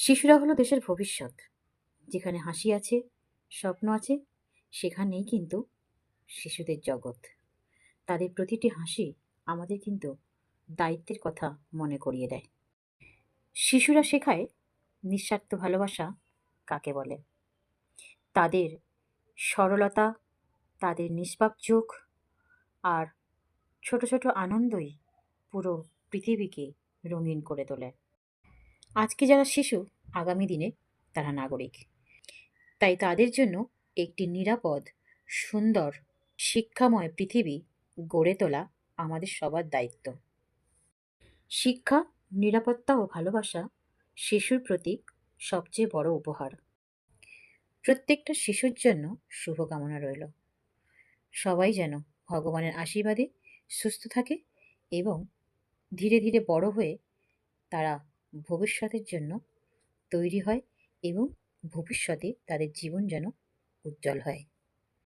শিশুরা হলো দেশের ভবিষ্যৎ। যেখানে হাসি আছে, স্বপ্ন আছে, সেখানেই কিন্তু শিশুদের জগৎ। তাদের প্রতিটি হাসি আমাদের কিন্তু দায়িত্বের কথা মনে করিয়ে দেয়। শিশুরা শেখায় নিঃস্বার্থ ভালোবাসা কাকে বলে। তাদের সরলতা, তাদের নিষ্পাপ চোখ আর ছোট ছোট আনন্দই পুরো পৃথিবীকে রঙিন করে তোলে। আজকে যারা শিশু, আগামী দিনে তারা নাগরিক। তাই তাদের জন্য একটি নিরাপদ, সুন্দর, শিক্ষাময় পৃথিবী গড়ে তোলা আমাদের সবার দায়িত্ব। শিক্ষা, নিরাপত্তা ও ভালোবাসা শিশুর প্রতি সবচেয়ে বড় উপহার। প্রত্যেকটা শিশুর জন্য শুভকামনা রইল। সবাই যেন ভগবানের আশীর্বাদে সুস্থ থাকে এবং ধীরে ধীরে বড় হয়ে তারা ভবিষ্যতের জন্য তৈরি হয় এবং ভবিষ্যতে তাদের জীবন যেন উজ্জ্বল হয়।